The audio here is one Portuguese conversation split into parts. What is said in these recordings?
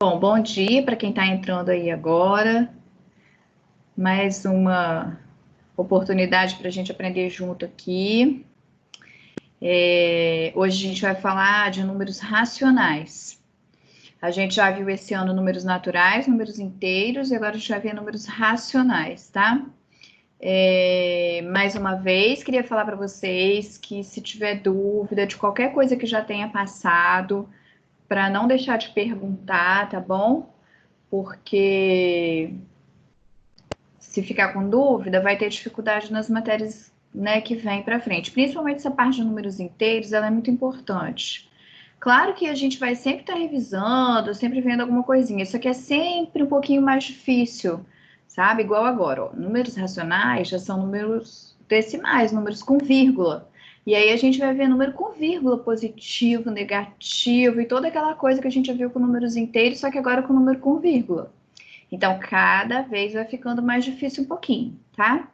Bom dia para quem está entrando aí agora. Mais uma oportunidade para a gente aprender junto aqui. Hoje a gente vai falar de números racionais. A gente já viu esse ano números naturais, números inteiros, e agora a gente vai ver números racionais, tá? Mais uma vez, queria falar para vocês que se tiver dúvida de qualquer coisa que já tenha passado, para não deixar de perguntar, tá bom? Porque se ficar com dúvida, vai ter dificuldade nas matérias, né, que vem para frente. Principalmente essa parte de números inteiros, ela é muito importante. Claro que a gente vai sempre estar revisando, sempre vendo alguma coisinha, só que é sempre um pouquinho mais difícil, sabe? Igual agora, ó, números racionais já são números decimais, números com vírgula. E aí a gente vai ver número com vírgula, positivo, negativo e toda aquela coisa que a gente já viu com números inteiros, só que agora com número com vírgula. Então, cada vez vai ficando mais difícil um pouquinho, tá?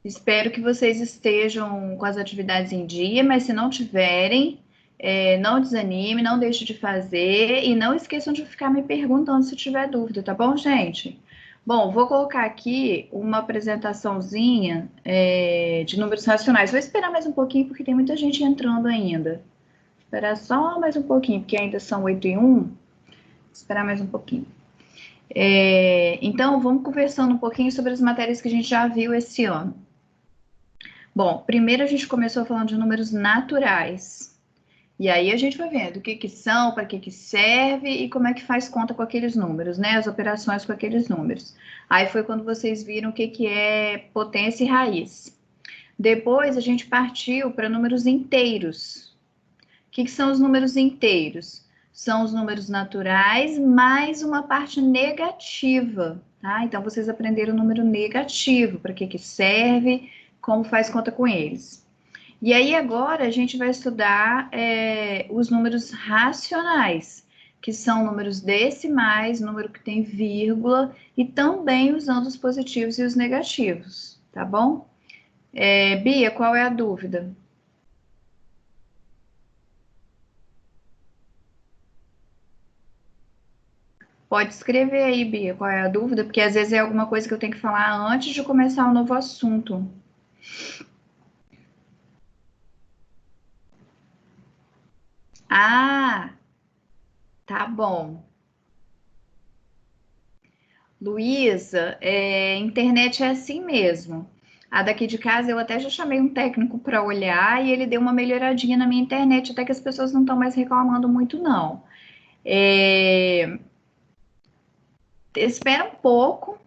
Espero que vocês estejam com as atividades em dia, mas se não tiverem, não desanime, não deixe de fazer e não esqueçam de ficar me perguntando se tiver dúvida, tá bom, gente? Bom, vou colocar aqui uma apresentaçãozinha de números racionais. Vou esperar mais um pouquinho porque tem muita gente entrando ainda. Esperar só mais um pouquinho, porque ainda são 8h01. Esperar mais um pouquinho. Então, vamos conversando um pouquinho sobre as matérias que a gente já viu esse ano. Bom, primeiro a gente começou falando de números naturais. E aí a gente vai vendo o que que são, para que que serve e como é que faz conta com aqueles números, né? As operações com aqueles números. Aí foi quando vocês viram o que que é potência e raiz. Depois a gente partiu para números inteiros. O que que são os números inteiros? São os números naturais mais uma parte negativa, tá? Então, vocês aprenderam o número negativo, para que que serve, como faz conta com eles. E aí, agora, a gente vai estudar os números racionais, que são números decimais, número que tem vírgula, e também usando os positivos e os negativos, tá bom? Bia, qual é a dúvida? Pode escrever aí, Bia, qual é a dúvida, porque às vezes é alguma coisa que eu tenho que falar antes de começar um novo assunto. Ah, tá bom. Luísa, internet é assim mesmo. A daqui de casa eu até já chamei um técnico para olhar e ele deu uma melhoradinha na minha internet, até que as pessoas não estão mais reclamando muito, não. É, Espera um pouco,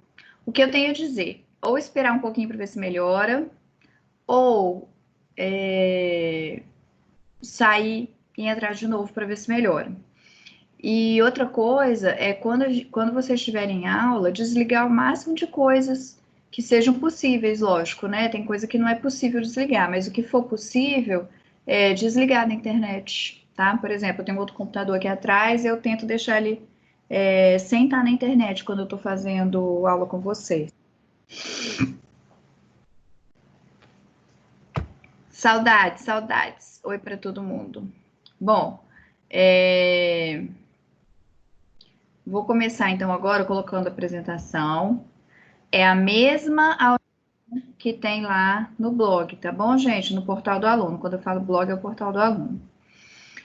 o que eu tenho a dizer. Ou esperar um pouquinho para ver se melhora, ou sair e entrar de novo para ver se melhora. E outra coisa é quando você estiver em aula, desligar o máximo de coisas que sejam possíveis, lógico, né? Tem coisa que não é possível desligar, mas o que for possível é desligar da internet, tá? Por exemplo, eu tenho outro computador aqui atrás, eu tento deixar ele sem estar na internet quando eu estou fazendo aula com vocês. Saudades, saudades. Oi para todo mundo. Bom, vou começar então agora colocando a apresentação. É a mesma aula que tem lá no blog, tá bom, gente? No portal do aluno. Quando eu falo blog, é o portal do aluno.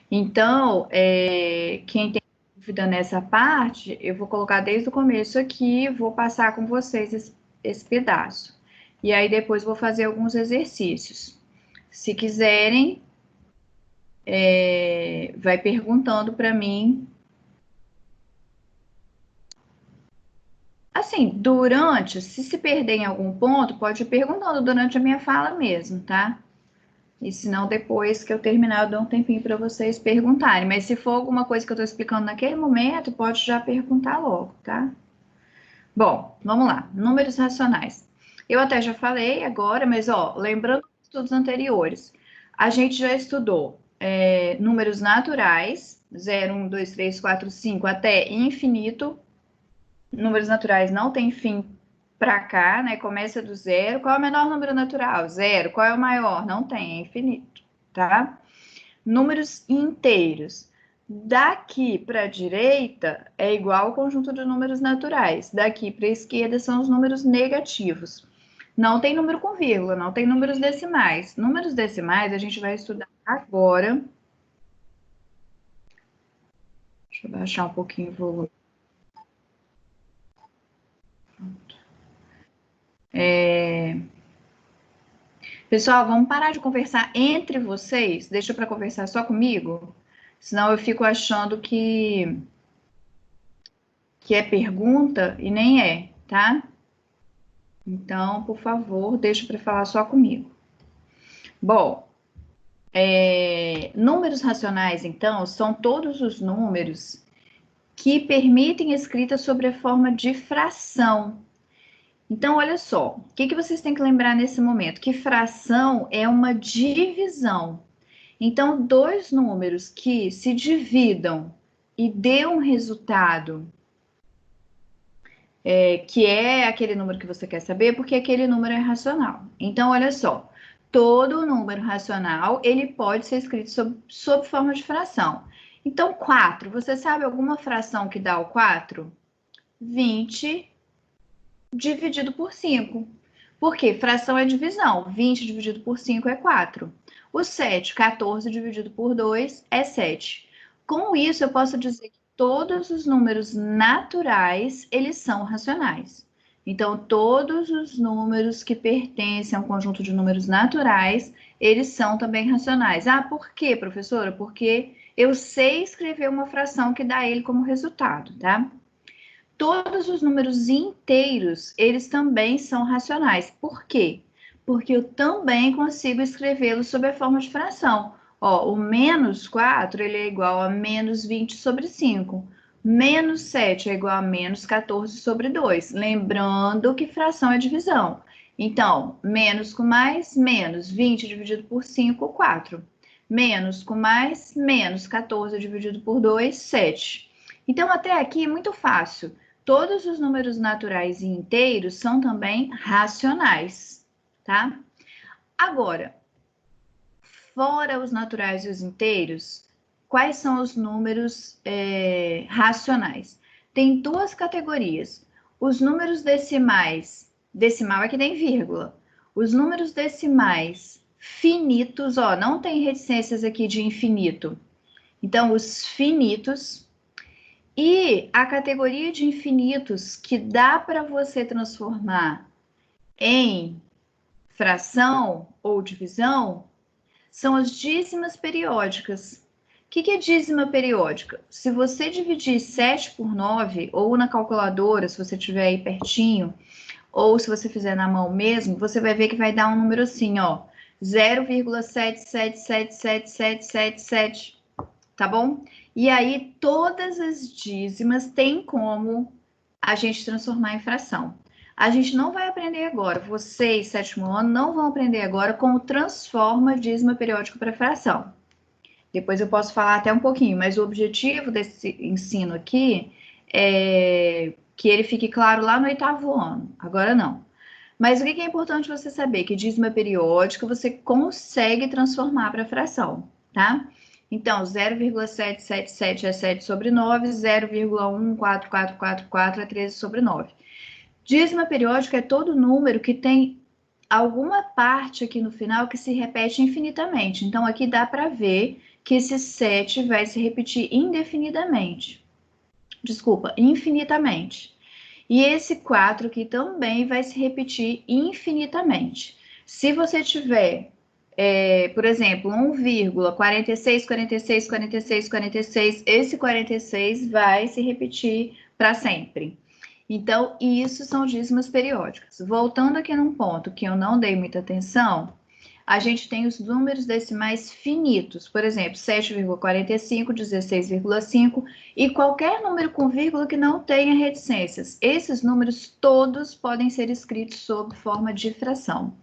Então, quem tem dúvida nessa parte, eu vou colocar desde o começo aqui, vou passar com vocês esse pedaço. E aí depois vou fazer alguns exercícios. Se quiserem, vai perguntando para mim. Assim, se perder em algum ponto, pode ir perguntando durante a minha fala mesmo, tá? E se não, depois que eu terminar, eu dou um tempinho para vocês perguntarem. Mas se for alguma coisa que eu estou explicando naquele momento, pode já perguntar logo, tá? Bom, vamos lá. Números racionais. Eu até já falei agora, mas ó, lembrando dos estudos anteriores, a gente já estudou números naturais, 0, 1, 2, 3, 4, 5, até infinito. Números naturais não tem fim para cá, né? Começa do zero. Qual é o menor número natural? Zero. Qual é o maior? Não tem, é infinito, tá? números inteiros. Daqui para a direita é igual ao conjunto de números naturais. Daqui para a esquerda são os números negativos. Não tem número com vírgula, não tem números decimais. Números decimais a gente vai estudar agora. Deixa eu baixar um pouquinho o volume. Pessoal, vamos parar de conversar entre vocês? Deixa para conversar só comigo? Senão eu fico achando que é pergunta e nem é, tá? Então, por favor, deixa para falar só comigo. Bom, números racionais, então, são todos os números que permitem escrita sobre a forma de fração. Então, olha só, o que vocês têm que lembrar nesse momento? Que fração é uma divisão. Então, dois números que se dividam e dê um resultado, que é aquele número que você quer saber, porque aquele número é racional. Então, olha só, todo número racional, ele pode ser escrito sob forma de fração. Então, 4, você sabe alguma fração que dá o 4? 20 dividido por 5. Por quê? Fração é divisão. 20 dividido por 5 é 4. O 7, 14 dividido por 2 é 7. Com isso, eu posso dizer que todos os números naturais, eles são racionais. Então, todos os números que pertencem a um conjunto de números naturais, eles são também racionais. Ah, por quê, professora? Porque eu sei escrever uma fração que dá ele como resultado, tá? Todos os números inteiros, eles também são racionais. Por quê? Porque eu também consigo escrevê-los sob a forma de fração. Ó, o menos 4, ele é igual a menos 20 sobre 5. Menos 7 é igual a menos 14 sobre 2. Lembrando que fração é divisão. Então, menos com mais, menos 20 dividido por 5, 4. Menos com mais, menos 14 dividido por 2, 7. Então, até aqui é muito fácil. Todos os números naturais e inteiros são também racionais, tá? Agora, fora os naturais e os inteiros, quais são os números racionais? Tem duas categorias. Os números decimais, decimal é que tem vírgula. Os números decimais finitos, ó, não tem reticências aqui de infinito. Então, os finitos. E a categoria de infinitos que dá para você transformar em fração ou divisão são as dízimas periódicas. O que é dízima periódica? Se você dividir 7 por 9, ou na calculadora, se você estiver aí pertinho, ou se você fizer na mão mesmo, você vai ver que vai dar um número assim, ó, 0,777777, tá bom? E aí, todas as dízimas têm como a gente transformar em fração. A gente não vai aprender agora, vocês, sétimo ano, não vão aprender agora como transforma dízima periódica para fração. Depois eu posso falar até um pouquinho, mas o objetivo desse ensino aqui é que ele fique claro lá no 8º ano, agora não. Mas o que é importante você saber? Que dízima periódica você consegue transformar para fração, tá? Então, 0,777 é 7 sobre 9, 0,14444 é 13 sobre 9. Dízima periódica é todo número que tem alguma parte aqui no final que se repete infinitamente. Então, aqui dá para ver que esse 7 vai se repetir indefinidamente. Desculpa, infinitamente. E esse 4 aqui também vai se repetir infinitamente. Se você tiver por exemplo, 1,46, 46, 46, 46, esse 46 vai se repetir para sempre. Então, isso são dízimas periódicas. Voltando aqui num ponto que eu não dei muita atenção, a gente tem os números decimais finitos, por exemplo, 7,45, 16,5 e qualquer número com vírgula que não tenha reticências. Esses números todos podem ser escritos sob forma de fração.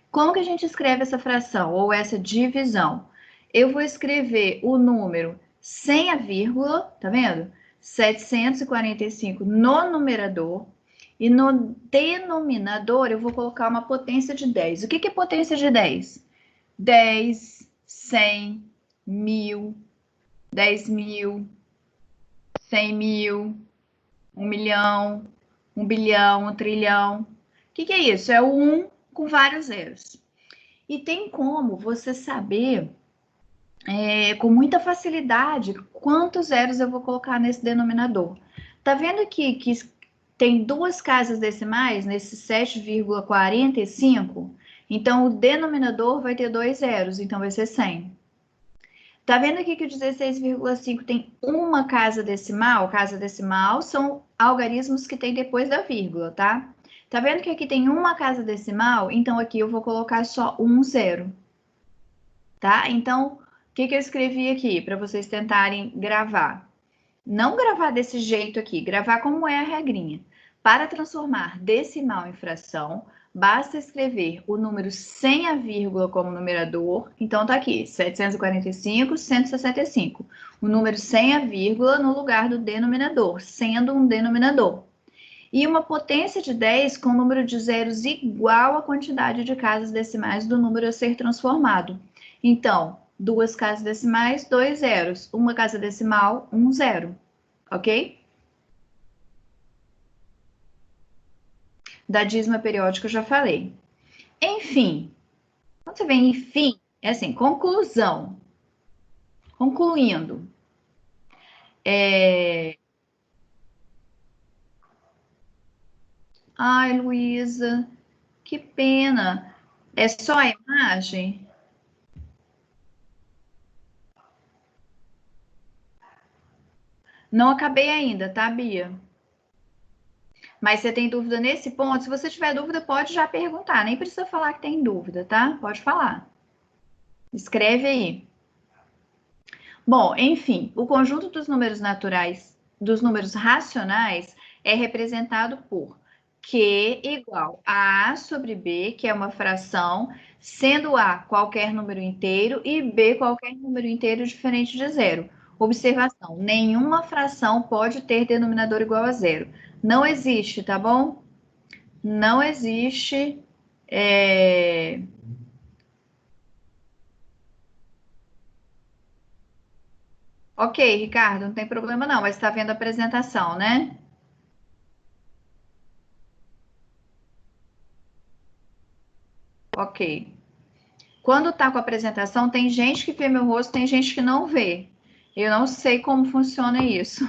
Como que a gente escreve essa fração ou essa divisão? Eu vou escrever o número sem a vírgula, tá vendo? 745 no numerador e no denominador eu vou colocar uma potência de 10. O que é potência de 10? 10, 100, 1.000, 10.000, 100.000, 1.000.000, 1 bilhão, 1 trilhão. O que é isso? É o 1 com vários zeros. E tem como você saber com muita facilidade quantos zeros eu vou colocar nesse denominador. Tá vendo aqui que tem duas casas decimais nesse 7,45? Então, o denominador vai ter 2 zeros, então vai ser 100. Tá vendo aqui que o 16,5 tem uma casa decimal? Casa decimal são algarismos que tem depois da vírgula, tá? Tá vendo que aqui tem uma casa decimal? Então, aqui eu vou colocar só um zero, tá? Então, o que eu escrevi aqui para vocês tentarem gravar? Não gravar desse jeito aqui, gravar como é a regrinha. Para transformar decimal em fração, basta escrever o número sem a vírgula como numerador. Então, tá aqui, 745, 165. O número sem a vírgula no lugar do denominador, sendo um denominador. E uma potência de 10 com número de zeros igual à quantidade de casas decimais do número a ser transformado. Então, duas casas decimais, 2 zeros. Uma casa decimal, 1 zero. Ok? Da dízima periódica eu já falei. Enfim, quando você vê enfim, é assim, conclusão. Concluindo. Ai, Luísa, que pena. É só a imagem? Não acabei ainda, tá, Bia? Mas você tem dúvida nesse ponto? Se você tiver dúvida, pode já perguntar. Nem precisa falar que tem dúvida, tá? Pode falar. Escreve aí. Bom, enfim, o conjunto dos números naturais, dos números racionais, é representado por Q igual a A sobre B, que é uma fração, sendo A qualquer número inteiro e B qualquer número inteiro diferente de zero. Observação: nenhuma fração pode ter denominador igual a zero. Não existe, tá bom? Não existe. é, Ok, Ricardo, não tem problema não, mas está vendo a apresentação, né? Ok. Quando tá com a apresentação, tem gente que vê meu rosto, tem gente que não vê. Eu não sei como funciona isso.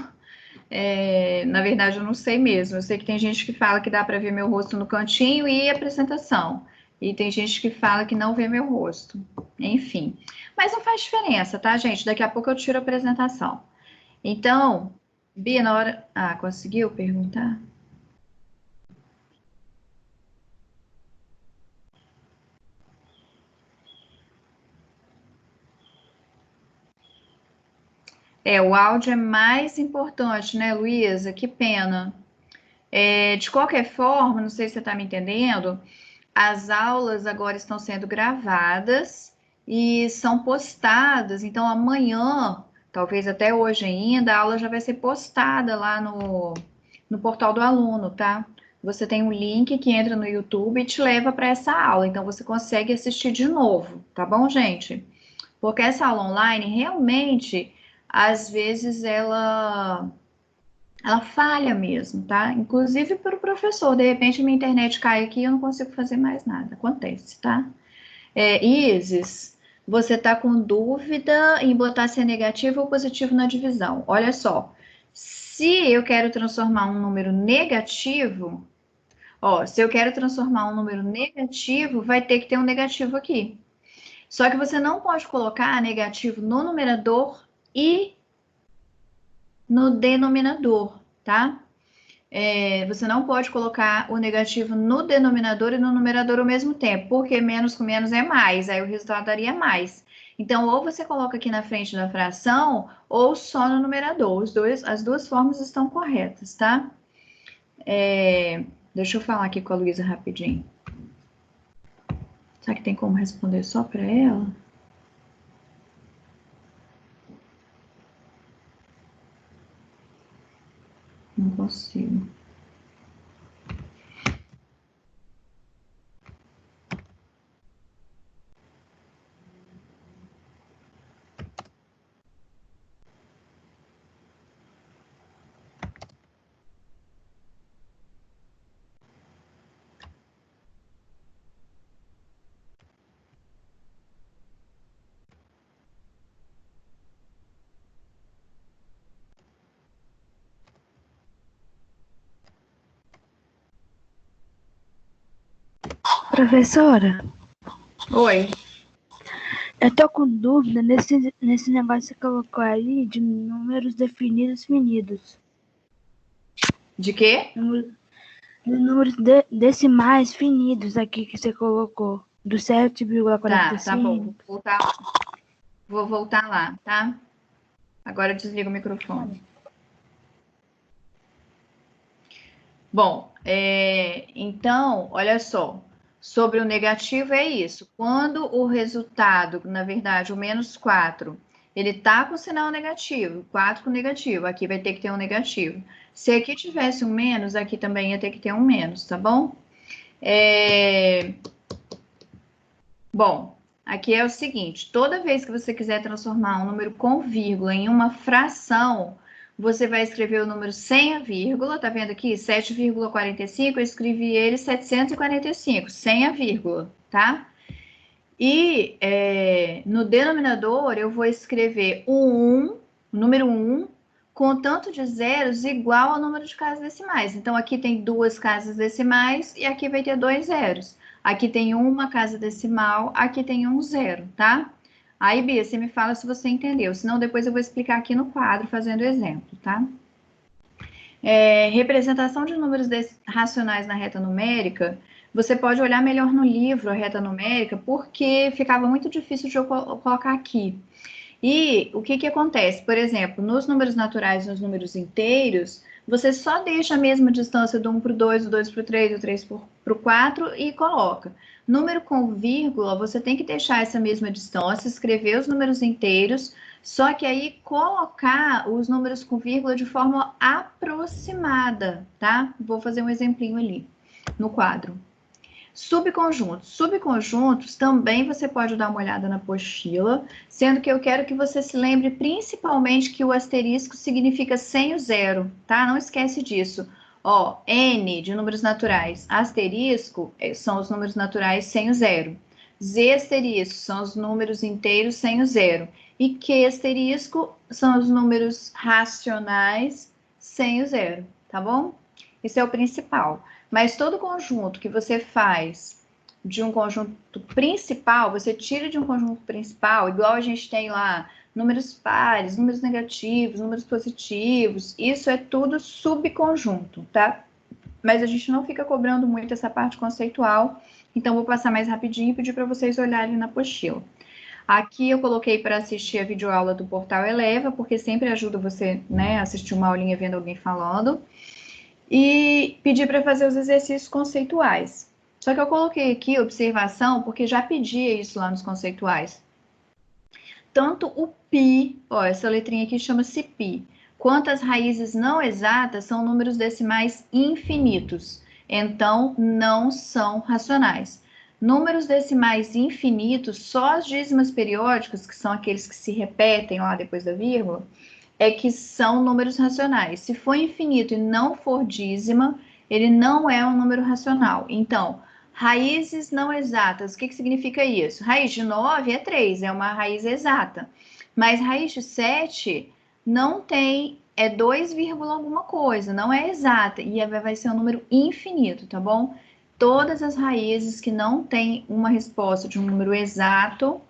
Na verdade, eu não sei mesmo. Eu sei que tem gente que fala que dá para ver meu rosto no cantinho e a apresentação. E tem gente que fala que não vê meu rosto. Enfim. Mas não faz diferença, tá, gente? Daqui a pouco eu tiro a apresentação. Então, Bia, na hora. Ah, conseguiu perguntar? O áudio é mais importante, né, Luísa? Que pena. De qualquer forma, não sei se você está me entendendo, as aulas agora estão sendo gravadas e são postadas. Então, amanhã, talvez até hoje ainda, a aula já vai ser postada lá no portal do aluno, tá? Você tem um link que entra no YouTube e te leva para essa aula. Então, você consegue assistir de novo, tá bom, gente? Porque essa aula online, realmente, às vezes, ela falha mesmo, tá? Inclusive para o professor. De repente, minha internet cai aqui e eu não consigo fazer mais nada. Acontece, tá? Isis, você tá com dúvida em botar se é negativo ou positivo na divisão. Olha só. Se eu quero transformar um número negativo, se eu quero transformar um número negativo, vai ter que ter um negativo aqui. Só que você não pode colocar negativo no numerador e no denominador, tá? Você não pode colocar o negativo no denominador e no numerador ao mesmo tempo, porque menos com menos é mais, aí o resultado daria mais. Então, ou você coloca aqui na frente da fração, ou só no numerador. As duas formas estão corretas, tá? Deixa eu falar aqui com a Luísa rapidinho. Será que tem como responder só para ela? Não consigo. Professora, Oi. eu tô com dúvida nesse negócio que você colocou aí de números definidos finitos. De quê? De números decimais finitos aqui que você colocou. Do Tá bom. 7,45. Vou voltar lá, tá? Agora desliga o microfone. Bom, então, olha só. Sobre o negativo é isso. Quando o resultado, na verdade, o menos 4, ele tá com sinal negativo, 4 com negativo, aqui vai ter que ter um negativo. Se aqui tivesse um menos, aqui também ia ter que ter um menos, tá bom? Bom, aqui é o seguinte, toda vez que você quiser transformar um número com vírgula em uma fração, você vai escrever o número sem a vírgula, tá vendo aqui? 7,45, eu escrevi ele 745, sem a vírgula, tá? E no denominador eu vou escrever o número 1, com tanto de zeros igual ao número de casas decimais. Então, aqui tem 2 casas decimais e aqui vai ter 2 zeros. Aqui tem uma casa decimal, aqui tem um zero, tá? Aí, Bia, você me fala se você entendeu. Senão, depois eu vou explicar aqui no quadro, fazendo exemplo, tá? Representação de números racionais na reta numérica, você pode olhar melhor no livro a reta numérica, porque ficava muito difícil de eu colocar aqui. E o que acontece? Por exemplo, nos números naturais, nos números inteiros, você só deixa a mesma distância do 1 para o 2, do 2 para o 3, do 3 para o 4 e coloca. Número com vírgula, você tem que deixar essa mesma distância, escrever os números inteiros, só que aí colocar os números com vírgula de forma aproximada, tá? Vou fazer um exemplinho ali no quadro. Subconjuntos. Subconjuntos também você pode dar uma olhada na apostila, sendo que eu quero que você se lembre principalmente que o asterisco significa sem o zero, tá? Não esquece disso. Ó, N de números naturais, asterisco são os números naturais sem o zero. Z asterisco são os números inteiros sem o zero. E Q asterisco são os números racionais sem o zero, tá bom? Isso é o principal. Mas todo conjunto que você faz de um conjunto principal, você tira de um conjunto principal, igual a gente tem lá números pares, números negativos, números positivos, isso é tudo subconjunto, tá? Mas a gente não fica cobrando muito essa parte conceitual, então vou passar mais rapidinho e pedir para vocês olharem na apostila. Aqui eu coloquei para assistir a videoaula do Portal Eleva, porque sempre ajuda você, né, assistir uma aulinha vendo alguém falando. E pedir para fazer os exercícios conceituais. Só que eu coloquei aqui observação, porque já pedia isso lá nos conceituais. Tanto o π, ó, essa letrinha aqui chama-se π, quanto as raízes não exatas são números decimais infinitos, então não são racionais. Números decimais infinitos, só as dízimas periódicas, que são aqueles que se repetem lá depois da vírgula, é que são números racionais. Se for infinito e não for dízima, ele não é um número racional. Então, raízes não exatas, o que significa isso? Raiz de 9 é 3, é uma raiz exata. Mas raiz de 7 não tem, é 2, alguma coisa, não é exata. E vai ser um número infinito, tá bom? Todas as raízes que não têm uma resposta de um número exato,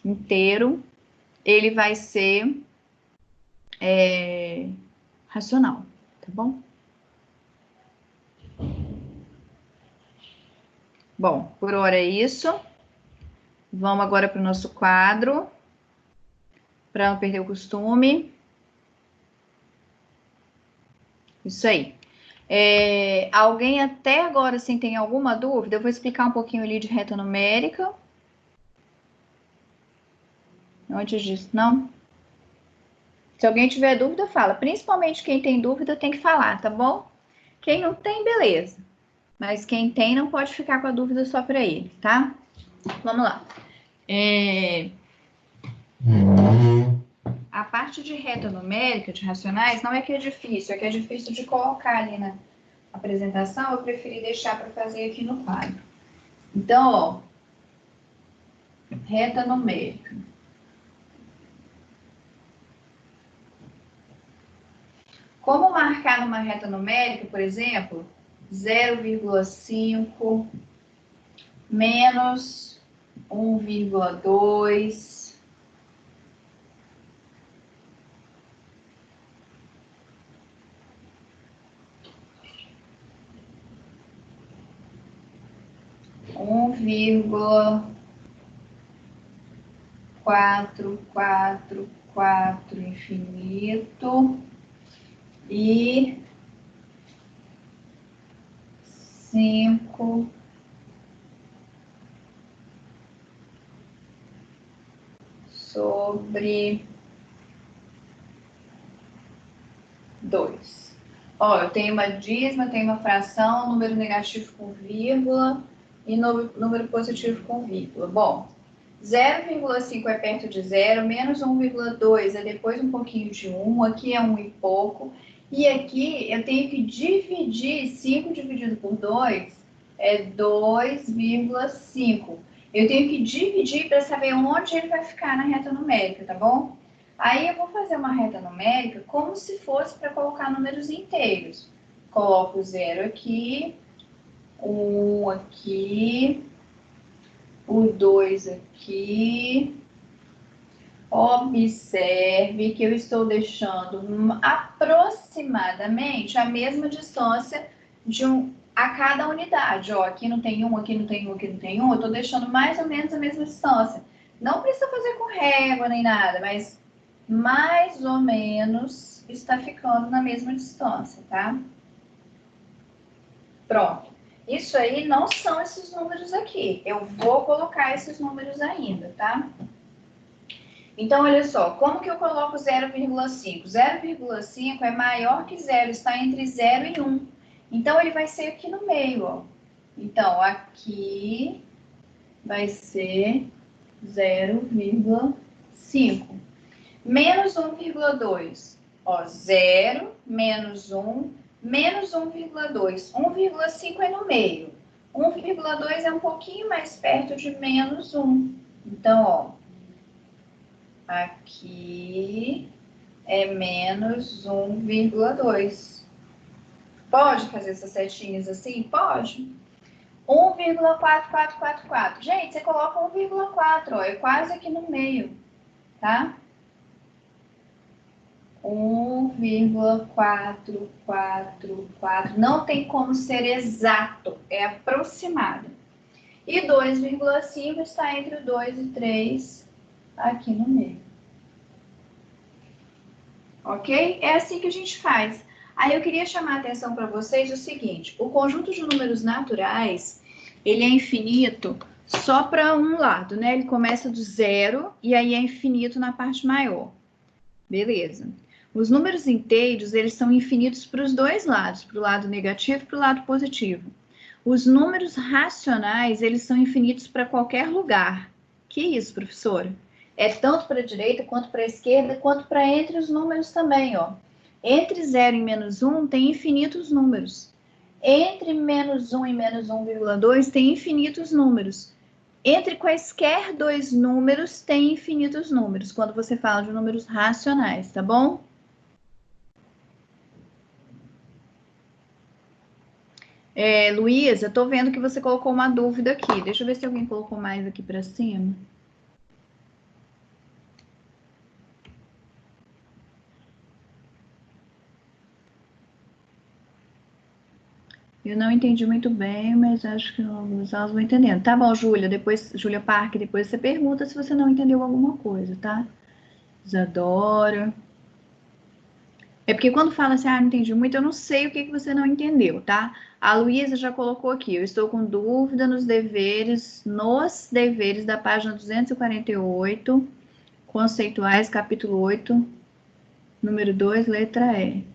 inteiro, ele vai ser racional, tá bom? Bom, por hora é isso. Vamos agora para o nosso quadro, para não perder o costume. Isso aí. Alguém até agora, assim, tem alguma dúvida? Eu vou explicar um pouquinho ali de reta numérica. Antes disso, não? Se alguém tiver dúvida, fala. Principalmente quem tem dúvida tem que falar, tá bom? Quem não tem, beleza. Mas quem tem não pode ficar com a dúvida só para ele, tá? Vamos lá. A parte de reta numérica, de racionais, não é que é difícil, é que é difícil de colocar ali na apresentação. Eu preferi deixar para fazer aqui no quadro. Então, ó, reta numérica. Como marcar numa reta numérica, por exemplo, 0,5, menos 1,2 1,444 infinito e 5 sobre 2. Ó, eu tenho uma dízima, tenho uma fração, número negativo com vírgula e número positivo com vírgula. Bom, 0,5 é perto de 0, menos 1,2 é depois um pouquinho de 1, aqui é 1 e pouco. E aqui eu tenho que dividir, 5 dividido por 2 é 2,5. Eu tenho que dividir para saber onde ele vai ficar na reta numérica, tá bom? Aí eu vou fazer uma reta numérica como se fosse para colocar números inteiros. Coloco 0 aqui, 1 aqui, o 2 aqui. Observe que eu estou deixando aproximadamente a mesma distância a cada unidade. Ó, aqui não tem 1, aqui não tem 1, aqui não tem 1. Eu estou deixando mais ou menos a mesma distância. Não precisa fazer com régua nem nada, mas mais ou menos está ficando na mesma distância, tá? Pronto. Isso aí não são esses números aqui. Eu vou colocar esses números ainda, tá? Então, olha só, como que eu coloco 0,5? 0,5 é maior que 0, está entre 0 e 1. Então, ele vai ser aqui no meio, ó. Então, aqui vai ser 0,5. Menos 1,2. Ó, 0, menos 1, menos 1,2. 1,5 é no meio. 1,2 é um pouquinho mais perto de menos 1. Então, ó, aqui é menos 1,2. Pode fazer essas setinhas assim? Pode. 1,4444. Gente, você coloca 1,4, ó, é quase aqui no meio, tá? 1,444. Não tem como ser exato, é aproximado. E 2,5 está entre o 2 e 3 aqui no meio. Ok? É assim que a gente faz. Aí eu queria chamar a atenção para vocês o seguinte: o conjunto de números naturais, ele é infinito só para um lado, né? Ele começa do 0 e aí é infinito na parte maior. Beleza. Os números inteiros, eles são infinitos para os dois lados, para o lado negativo e para o lado positivo. Os números racionais, eles são infinitos para qualquer lugar. Que isso, professora? É tanto para a direita, quanto para a esquerda, quanto para entre os números também, ó. Entre 0 e menos 1 tem infinitos números. Entre menos 1 e menos 1,2 tem infinitos números. Entre quaisquer dois números tem infinitos números, quando você fala de números racionais, tá bom? Luísa, eu tô vendo que você colocou uma dúvida aqui. Deixa eu ver se alguém colocou mais aqui para cima. Eu não entendi muito bem, mas acho que algumas aulas vão entendendo. Tá bom, Júlia, depois, Júlia Parque, depois você pergunta se você não entendeu alguma coisa, tá? Isadora. É porque quando fala assim, não entendi muito, eu não sei o que você não entendeu, tá? A Luísa já colocou aqui, eu estou com dúvida nos deveres da página 248, conceituais, capítulo 8, número 2, letra E.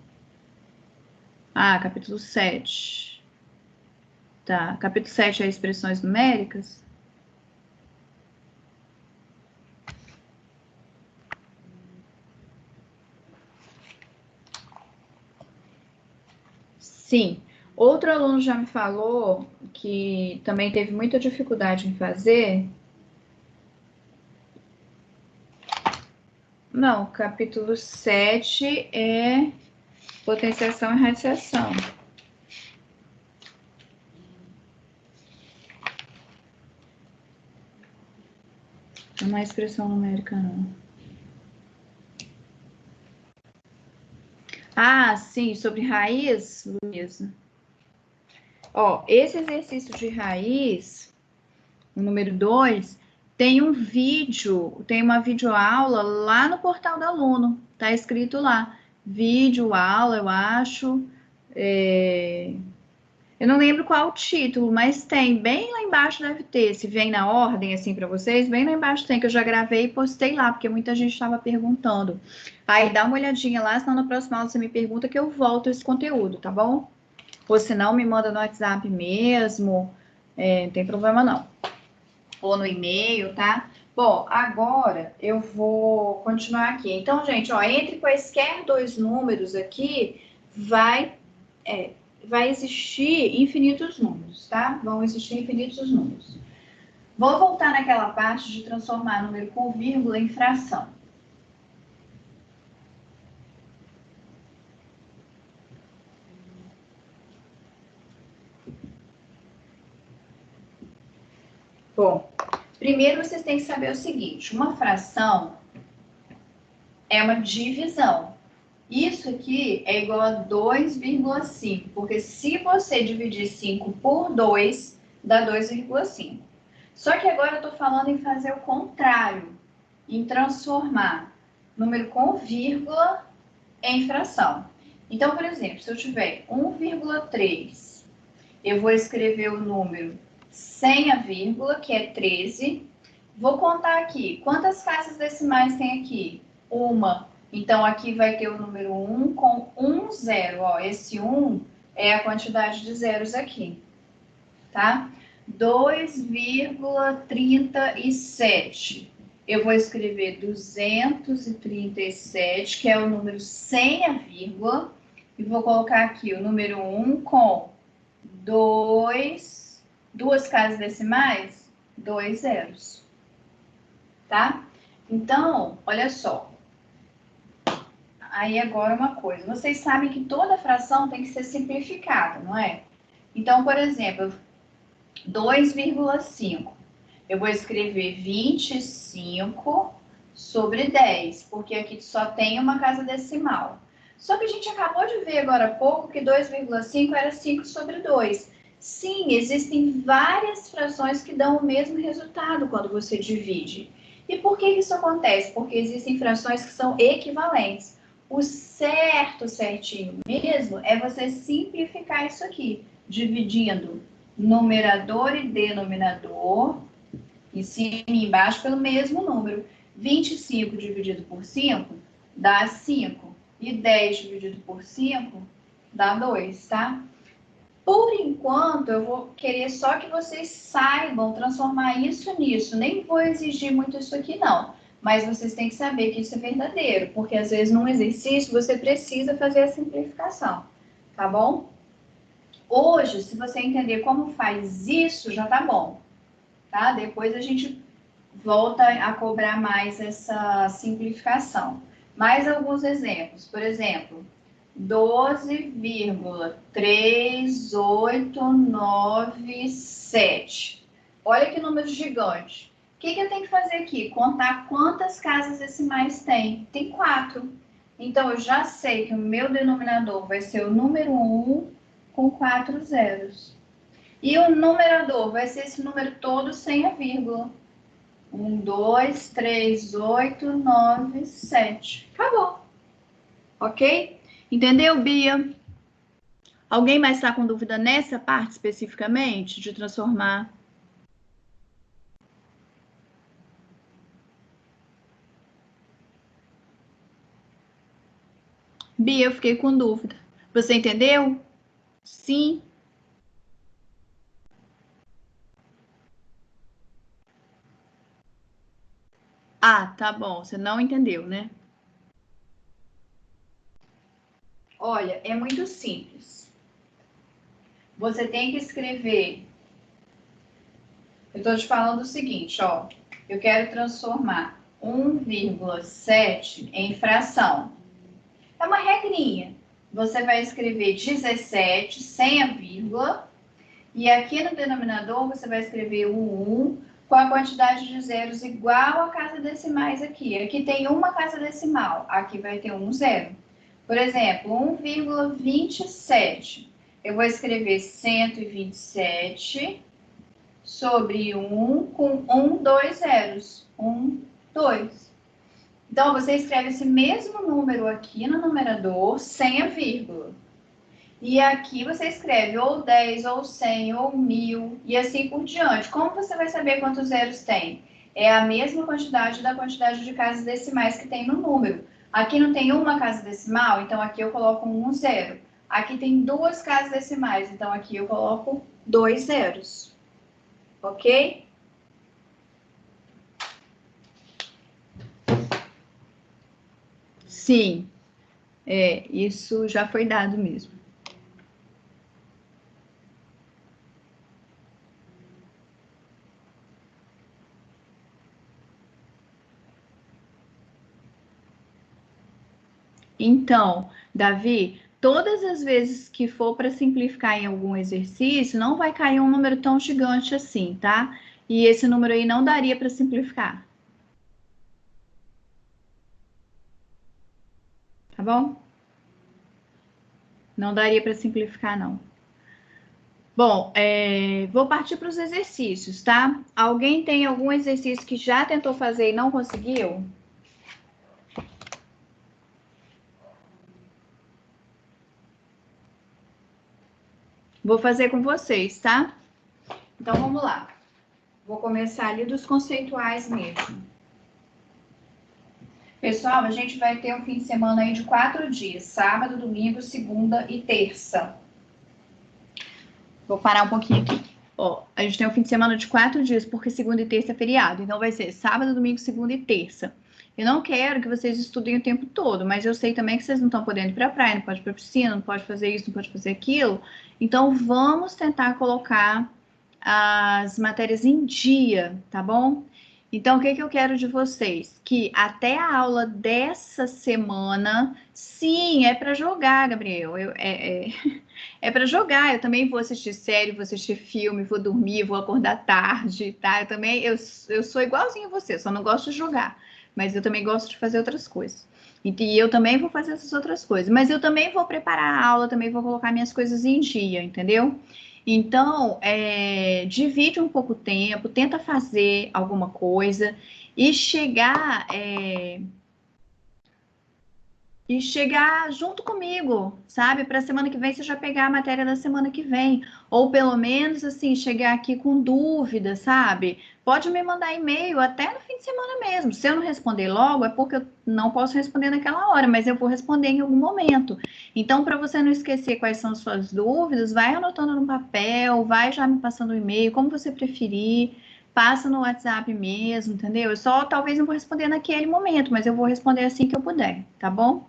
Capítulo 7. Tá, capítulo 7 é expressões numéricas? Sim. Outro aluno já me falou que também teve muita dificuldade em fazer. Não, capítulo 7 é potenciação e radiação. Não é expressão numérica, não. Ah, sim, sobre raiz, Luísa. Ó, esse exercício de raiz, o número 2, tem um vídeo, tem uma videoaula lá no portal do aluno. Tá escrito lá, vídeo, aula, eu acho. Eu não lembro qual o título, mas tem, bem lá embaixo deve ter. Se vem na ordem, assim, para vocês, bem lá embaixo tem, que eu já gravei e postei lá, porque muita gente estava perguntando. Aí dá uma olhadinha lá, senão na próxima aula você me pergunta que eu volto esse conteúdo, tá bom? Ou se não, me manda no WhatsApp mesmo, não tem problema não. Ou no e-mail, tá? Bom, agora eu vou continuar aqui. Então, gente, ó, entre quaisquer dois números aqui, vai existir infinitos números, tá? Vão existir infinitos números. Vou voltar naquela parte de transformar número com vírgula em fração. Bom, primeiro vocês têm que saber o seguinte, uma fração é uma divisão. Isso aqui é igual a 2,5, porque se você dividir 5 por 2, dá 2,5. Só que agora eu estou falando em fazer o contrário, em transformar número com vírgula em fração. Então, por exemplo, se eu tiver 1,3, eu vou escrever o número sem a vírgula, que é 13. Vou contar aqui. Quantas casas decimais tem aqui? Uma. Então, aqui vai ter o número 1 com 1 zero. Ó, esse 1 é a quantidade de zeros aqui, tá? 2,37. Eu vou escrever 237, que é o número sem a vírgula, e vou colocar aqui o número 1 com duas casas decimais, 2 zeros, tá? Então, olha só. Aí agora uma coisa, vocês sabem que toda fração tem que ser simplificada, não é? Então, por exemplo, 2,5. Eu vou escrever 25 sobre 10, porque aqui só tem uma casa decimal. Só que a gente acabou de ver agora há pouco que 2,5 era 5 sobre 2. Sim, existem várias frações que dão o mesmo resultado quando você divide. E por que isso acontece? Porque existem frações que são equivalentes. O certinho mesmo, é você simplificar isso aqui, dividindo numerador e denominador, em cima e embaixo, pelo mesmo número. 25 dividido por 5 dá 5. E 10 dividido por 5 dá 2, tá? Por enquanto, eu vou querer só que vocês saibam transformar isso nisso. Nem vou exigir muito isso aqui, não. Mas vocês têm que saber que isso é verdadeiro. Porque, às vezes, num exercício, você precisa fazer a simplificação. Tá bom? Hoje, se você entender como faz isso, já tá bom, tá? Depois a gente volta a cobrar mais essa simplificação. Mais alguns exemplos. Por exemplo, 12,3897. Olha que número gigante. O que eu tenho que fazer aqui? Contar quantas casas decimais tem. Tem 4. Então, eu já sei que o meu denominador vai ser o número 1 com 4 zeros. E o numerador vai ser esse número todo sem a vírgula. 1, 2, 3, 8, 9, 7. Acabou. Ok? Entendeu, Bia? Alguém mais está com dúvida nessa parte especificamente de transformar? Bia, eu fiquei com dúvida. Você entendeu? Sim. Ah, tá bom. Você não entendeu, né? Olha, é muito simples. Você tem que escrever. Eu estou te falando o seguinte, ó. Eu quero transformar 1,7 em fração. É uma regrinha. Você vai escrever 17 sem a vírgula. E aqui no denominador você vai escrever o 1 com a quantidade de zeros igual a casa decimais aqui. Aqui tem uma casa decimal, aqui vai ter um zero. Por exemplo, 1,27. Eu vou escrever 127 sobre 1 com 2 zeros. 1, 2. Então, você escreve esse mesmo número aqui no numerador, sem a vírgula. E aqui você escreve ou 10, ou 100, ou 1000, e assim por diante. Como você vai saber quantos zeros tem? É a mesma quantidade da quantidade de casas decimais que tem no número. Aqui não tem uma casa decimal, então aqui eu coloco um zero. Aqui tem duas casas decimais, então aqui eu coloco 2 zeros. Ok? Sim, isso já foi dado mesmo. Então, Davi, todas as vezes que for para simplificar em algum exercício, não vai cair um número tão gigante assim, tá? E esse número aí não daria para simplificar. Tá bom? Não daria para simplificar, não. Bom, vou partir para os exercícios, tá? Alguém tem algum exercício que já tentou fazer e não conseguiu? Vou fazer com vocês, tá? Então, vamos lá. Vou começar ali dos conceituais mesmo. Pessoal, a gente vai ter um fim de semana aí de 4 dias. Sábado, domingo, segunda e terça. Vou parar um pouquinho aqui. Ó, a gente tem um fim de semana de 4 dias, porque segunda e terça é feriado. Então, vai ser sábado, domingo, segunda e terça. Eu não quero que vocês estudem o tempo todo, mas eu sei também que vocês não estão podendo ir para a praia, não pode ir para a piscina, não pode fazer isso, não pode fazer aquilo. Então, vamos tentar colocar as matérias em dia, tá bom? Então, o que eu quero de vocês? Que até a aula dessa semana, sim, é para jogar, Gabriel. É para jogar. Eu também vou assistir série, vou assistir filme, vou dormir, vou acordar tarde, tá? Eu sou igualzinho a você, só não gosto de jogar. Mas eu também gosto de fazer outras coisas. E eu também vou fazer essas outras coisas. Mas eu também vou preparar a aula, também vou colocar minhas coisas em dia, entendeu? Então, divide um pouco o tempo, tenta fazer alguma coisa e chegar junto comigo, sabe? Para a semana que vem você já pegar a matéria da semana que vem, ou pelo menos assim, chegar aqui com dúvida, sabe? Pode me mandar e-mail até no fim de semana mesmo. Se eu não responder logo, é porque eu não posso responder naquela hora, mas eu vou responder em algum momento. Então, para você não esquecer quais são as suas dúvidas, vai anotando no papel, vai já me passando o e-mail, como você preferir. Passa no WhatsApp mesmo, entendeu? Eu só talvez não vou responder naquele momento, mas eu vou responder assim que eu puder, tá bom?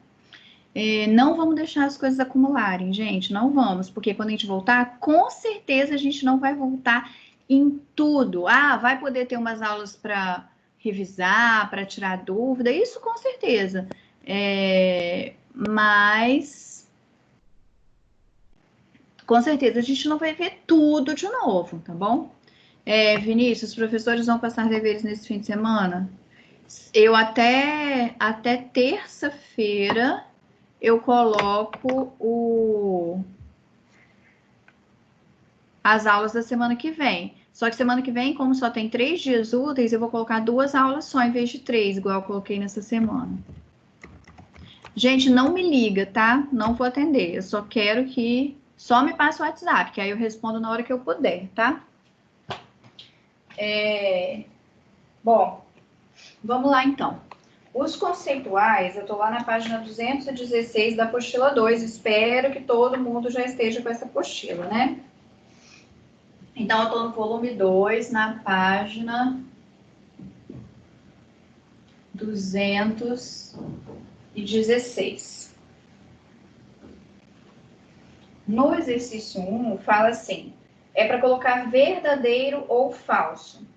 Não vamos deixar as coisas acumularem, gente, não vamos, porque quando a gente voltar, com certeza a gente não vai voltar em tudo. Ah, vai poder ter umas aulas para revisar, para tirar dúvida, isso com certeza. Mas com certeza a gente não vai ver tudo de novo, tá bom? Vinícius, os professores vão passar deveres nesse fim de semana? Eu até terça-feira eu coloco as aulas da semana que vem. Só que semana que vem, como só tem 3 dias úteis, eu vou colocar 2 aulas só em vez de 3, igual eu coloquei nessa semana. Gente, não me liga, tá? Não vou atender. Eu só quero que só me passe o WhatsApp, que aí eu respondo na hora que eu puder, tá? Bom, vamos lá então. Os conceituais, eu estou lá na página 216 da apostila 2. Espero que todo mundo já esteja com essa apostila, né? Então, eu estou no volume 2, na página 216. No exercício 1, fala assim, é para colocar verdadeiro ou falso.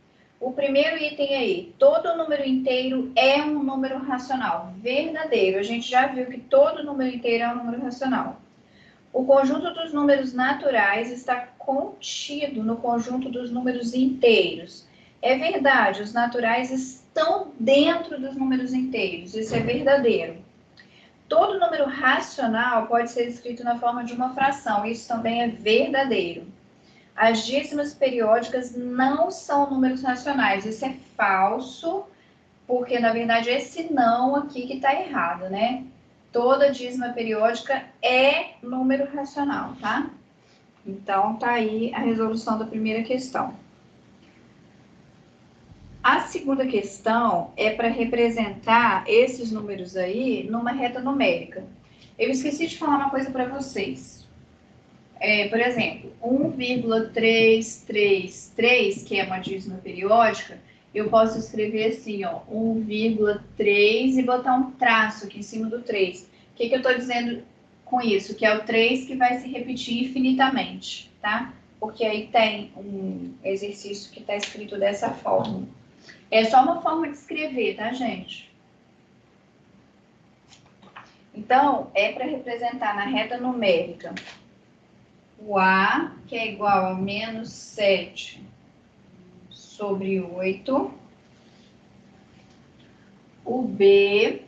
O primeiro item aí, todo número inteiro é um número racional. Verdadeiro, a gente já viu que todo número inteiro é um número racional. O conjunto dos números naturais está contido no conjunto dos números inteiros. É verdade, os naturais estão dentro dos números inteiros, isso é verdadeiro. Todo número racional pode ser escrito na forma de uma fração, isso também é verdadeiro. As dízimas periódicas não são números racionais, isso é falso, porque na verdade esse não aqui que está errado, né? Toda dízima periódica é número racional, tá? Então, tá aí a resolução da primeira questão. A segunda questão é para representar esses números aí numa reta numérica. Eu esqueci de falar uma coisa para vocês. Por exemplo, 1,333, que é uma dízima periódica, eu posso escrever assim, ó, 1,3 e botar um traço aqui em cima do 3. O que eu estou dizendo com isso? Que é o 3 que vai se repetir infinitamente, tá? Porque aí tem um exercício que está escrito dessa forma. É só uma forma de escrever, tá, gente? Então, é para representar na reta numérica o A, que é igual a menos 7 sobre 8. O B,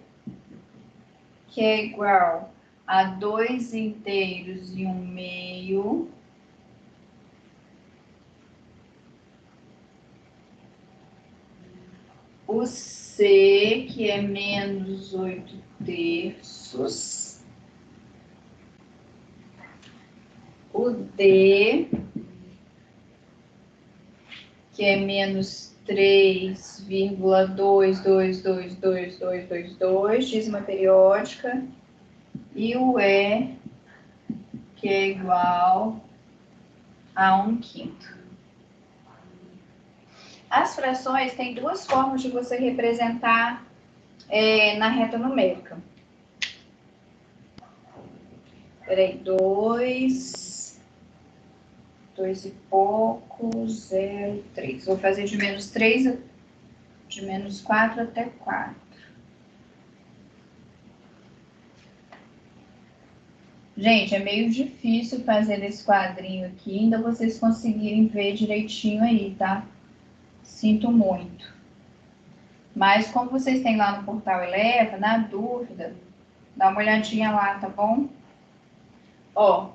que é igual a 2 inteiros e 1 meio. O C, que é menos 8 terços. O D, que é menos 3,22222222, dízima periódica. E o E, que é igual a 1/5. As frações têm duas formas de você representar na reta numérica. Peraí, 2 e pouco, 0, 3. Vou fazer de menos 3, de menos 4 até 4. Gente, é meio difícil fazer esse quadrinho aqui, ainda vocês conseguirem ver direitinho aí, tá? Sinto muito. Mas como vocês têm lá no portal Eleva, na dúvida, dá uma olhadinha lá, tá bom? Ó,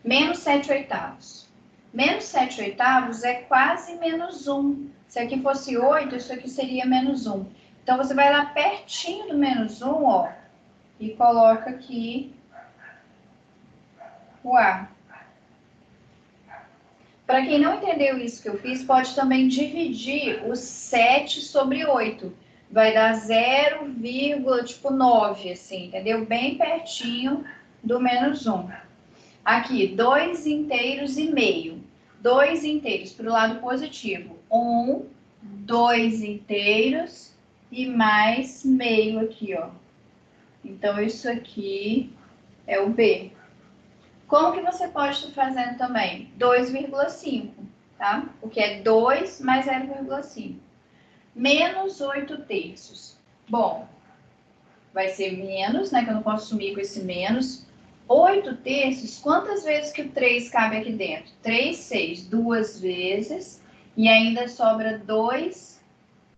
menos 7 oitavos. Menos 7 oitavos é quase menos 1. Se aqui fosse 8, isso aqui seria menos 1. Então, você vai lá pertinho do menos 1, ó, e coloca aqui o A. Para quem não entendeu isso que eu fiz, pode também dividir o 7 sobre 8. Vai dar 0,9, assim, entendeu? Bem pertinho do menos 1. Aqui, 2 inteiros e meio. 2 inteiros para o lado positivo. 1, 2 inteiros e mais meio aqui, ó. Então, isso aqui é o B. Como que você pode estar fazendo também? 2,5, tá? Porque é 2 mais 0,5. Menos 8 terços. Bom, vai ser menos, né? Que eu não posso sumir com esse menos. 8 terços, quantas vezes que o 3 cabe aqui dentro? 3, 6, 2 vezes. E ainda sobra 2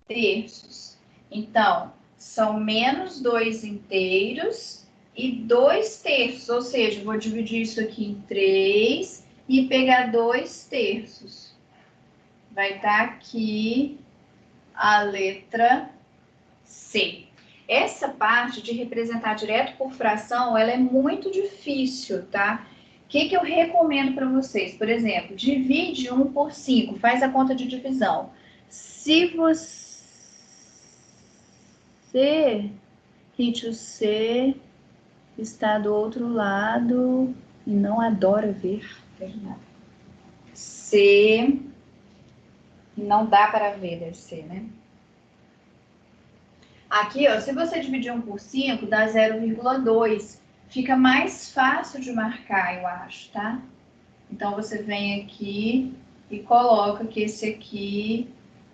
terços. Então, são menos 2 inteiros e 2 terços, ou seja, vou dividir isso aqui em 3 e pegar 2 terços. Vai estar aqui a letra C. Essa parte de representar direto por fração, ela é muito difícil, tá? O que eu recomendo para vocês? Por exemplo, divide 1 por 5, faz a conta de divisão. Se você, gente, o C está do outro lado e não adora ver. C, não dá para ver, deve ser, né? Aqui, ó, se você dividir 1 por 5, dá 0,2. Fica mais fácil de marcar, eu acho, tá? Então, você vem aqui e coloca que esse aqui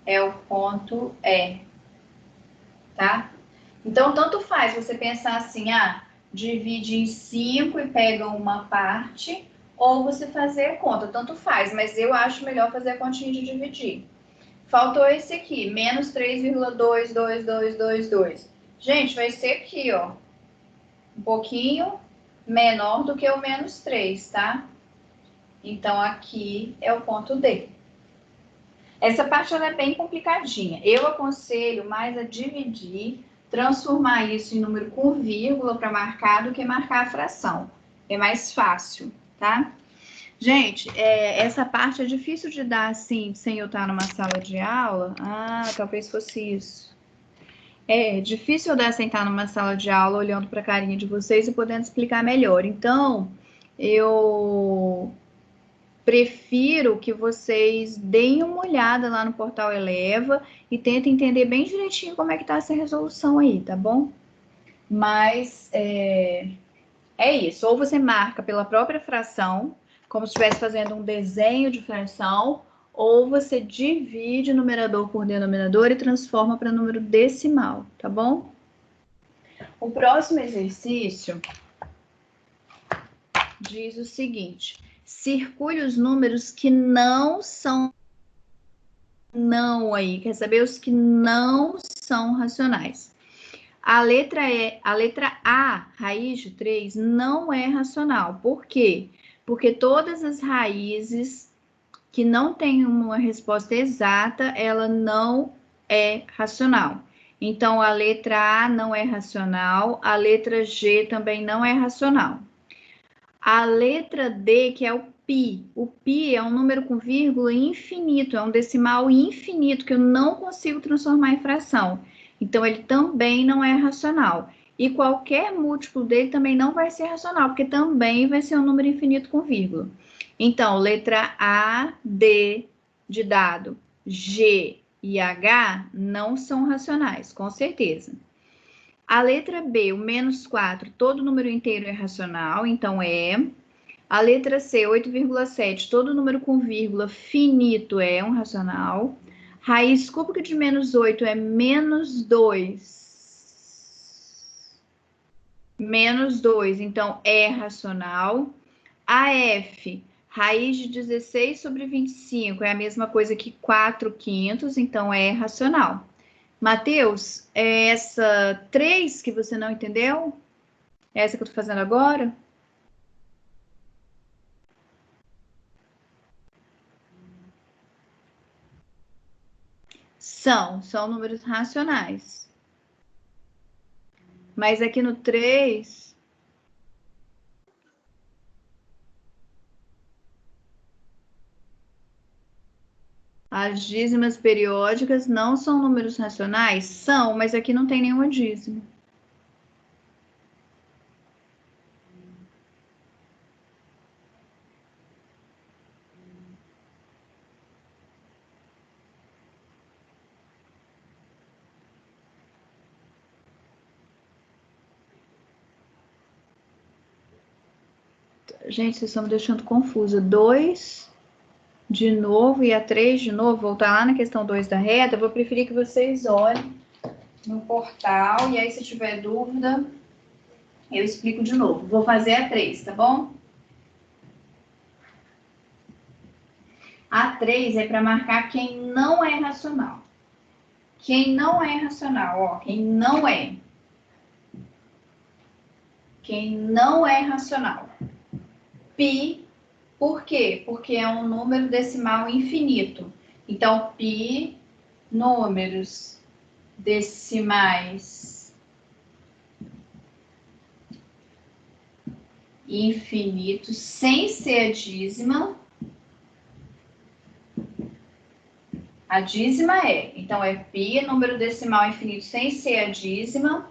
é o ponto E, tá? Então, tanto faz você pensar assim, divide em 5 e pega uma parte, ou você fazer a conta, tanto faz, mas eu acho melhor fazer a continha de dividir. Faltou esse aqui, menos 3,22222. Gente, vai ser aqui, ó. Um pouquinho menor do que o menos 3, tá? Então, aqui é o ponto D. Essa parte ela é bem complicadinha. Eu aconselho mais a dividir, transformar isso em número com vírgula para marcar do que marcar a fração. É mais fácil, tá? Gente, essa parte é difícil de dar assim, sem eu estar numa sala de aula. Ah, talvez fosse isso. É difícil eu dar sentar numa sala de aula olhando para a carinha de vocês e podendo explicar melhor. Então, eu prefiro que vocês deem uma olhada lá no portal Eleva e tentem entender bem direitinho como é que tá essa resolução aí, tá bom? Mas é isso. Ou você marca pela própria fração, como se estivesse fazendo um desenho de fração, ou você divide numerador por denominador e transforma para número decimal, tá bom? O próximo exercício diz o seguinte: circule os números que não são aí, quer saber os que não são racionais. A letra A, raiz de 3, não é racional. Por quê? Porque todas as raízes que não têm uma resposta exata, ela não é racional. Então, a letra A não é racional, a letra G também não é racional. A letra D, que é o π é um número com vírgula infinito, é um decimal infinito que eu não consigo transformar em fração. Então, ele também não é racional. E qualquer múltiplo dele também não vai ser racional, porque também vai ser um número infinito com vírgula. Então, letra A, D de dado, G e H não são racionais, com certeza. A letra B, o menos 4, todo número inteiro é racional, então é. A letra C, 8,7, todo número com vírgula finito é um racional. Raiz cúbica de menos 8 é menos 2. Menos 2, então é racional. A F, raiz de 16 sobre 25, é a mesma coisa que 4 quintos, então é racional. Mateus, é essa 3 que você não entendeu? É essa que eu tô fazendo agora? São números racionais. Mas aqui no 3, as dízimas periódicas não são números racionais? São, mas aqui não tem nenhuma dízima. Gente, vocês estão me deixando confusa. 2 de novo e a 3 de novo. Voltar lá na questão 2 da reta. Eu vou preferir que vocês olhem no portal. E aí, se tiver dúvida, eu explico de novo. Vou fazer a 3, tá bom? A 3 é para marcar quem não é racional. Quem não é racional, ó. Quem não é. Quem não é racional. Pi, por quê? Porque é um número decimal infinito. Então, pi, números decimais infinitos, sem ser a dízima. A dízima é, então é pi, número decimal infinito sem ser a dízima,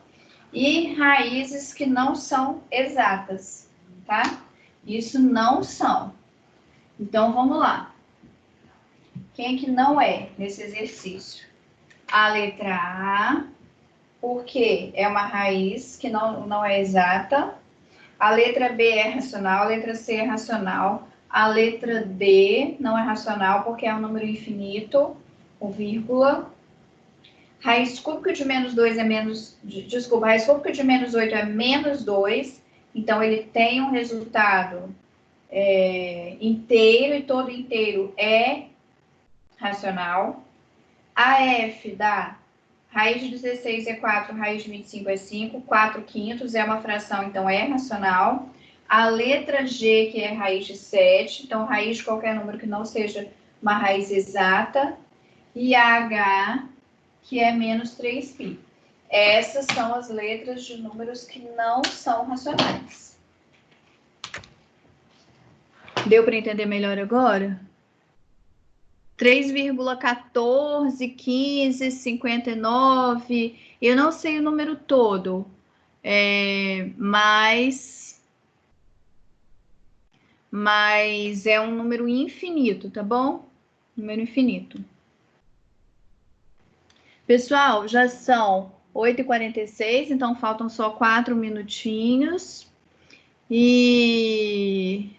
e raízes que não são exatas, tá? Isso não são. Então, vamos lá. Quem é que não é nesse exercício? A letra A, porque é uma raiz que não é exata. A letra B é racional, a letra C é racional. A letra D não é racional porque é um número infinito, com vírgula. Raiz cúbica de menos 2 é menos... Desculpa, raiz cúbica de menos 8 é menos 2. Então, ele tem um resultado inteiro e todo inteiro é racional. A F dá raiz de 16 é 4, raiz de 25 é 5, 4 quintos é uma fração, então é racional. A letra G, que é raiz de 7, então raiz de qualquer número que não seja uma raiz exata. E a H, que é menos 3π. Essas são as letras de números que não são racionais. Deu para entender melhor agora? 3,14, 15, 59. Eu não sei o número todo, mas é um número infinito, tá bom? Número infinito. Pessoal, já são 8h46, então faltam só 4 minutinhos. E...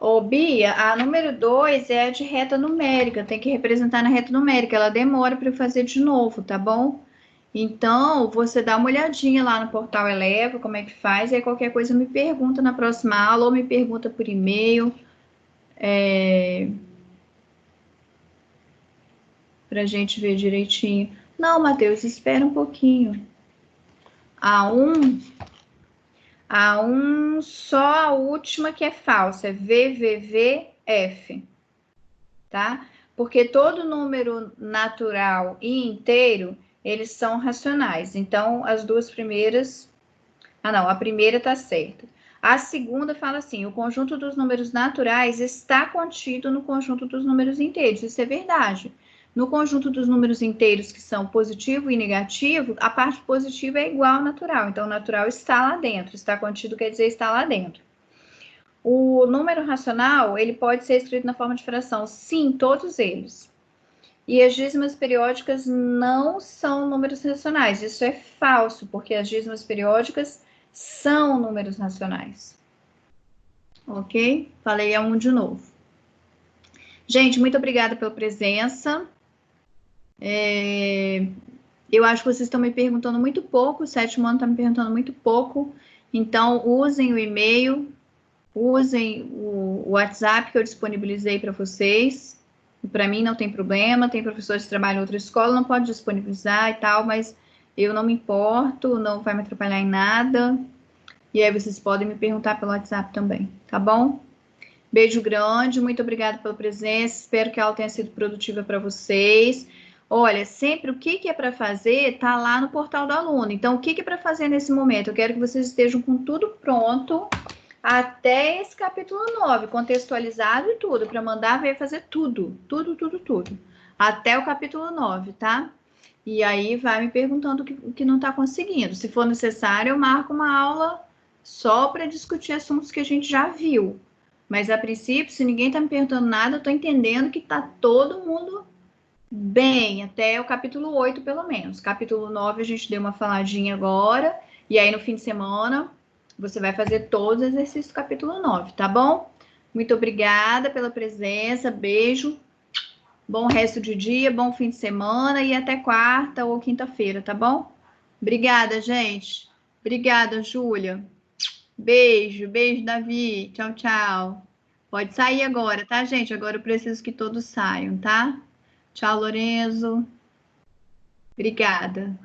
Ô, Bia, a número 2 é a de reta numérica, tem que representar na reta numérica, ela demora para eu fazer de novo, tá bom? Então, você dá uma olhadinha lá no portal Eleva, como é que faz, e aí qualquer coisa me pergunta na próxima aula, ou me pergunta por e-mail, pra gente ver direitinho. Não, Matheus, espera um pouquinho. A1, só a última que é falsa, é VVVF, tá? Porque todo número natural e inteiro, eles são racionais. Então, as duas primeiras... Ah, não, a primeira tá certa. A segunda fala assim, o conjunto dos números naturais está contido no conjunto dos números inteiros. Isso é verdade. No conjunto dos números inteiros, que são positivo e negativo, a parte positiva é igual ao natural. Então, o natural está lá dentro. Está contido quer dizer está lá dentro. O número racional, ele pode ser escrito na forma de fração. Sim, todos eles. E as dízimas periódicas não são números racionais. Isso é falso, porque as dízimas periódicas são números racionais. Ok? Falei a 1 de novo. Gente, muito obrigada pela presença. Eu acho que vocês estão me perguntando muito pouco, o sétimo ano está me perguntando muito pouco. Então, usem o e-mail, usem o WhatsApp que eu disponibilizei para vocês. Para mim não tem problema, tem professores que trabalham em outra escola, não pode disponibilizar e tal, mas eu não me importo, não vai me atrapalhar em nada. E aí vocês podem me perguntar pelo WhatsApp também, tá bom? Beijo grande, muito obrigada pela presença, espero que a aula tenha sido produtiva para vocês. Olha, sempre o que é para fazer tá lá no portal do aluno. Então, o que é para fazer nesse momento? Eu quero que vocês estejam com tudo pronto até esse capítulo 9, contextualizado e tudo, para mandar ver fazer tudo. Até o capítulo 9, tá? E aí vai me perguntando o que não está conseguindo. Se for necessário, eu marco uma aula só para discutir assuntos que a gente já viu. Mas, a princípio, se ninguém está me perguntando nada, eu estou entendendo que está todo mundo bem, até o capítulo 8, pelo menos. Capítulo 9, a gente deu uma faladinha agora, e aí no fim de semana, você vai fazer todos os exercícios do capítulo 9, tá bom? Muito obrigada pela presença, beijo, bom resto de dia, bom fim de semana, e até quarta ou quinta-feira, tá bom? Obrigada, gente. Obrigada, Júlia. Beijo, Davi. Tchau, tchau. Pode sair agora, tá, gente? Agora eu preciso que todos saiam, tá? Tchau, Lorenzo. Obrigada.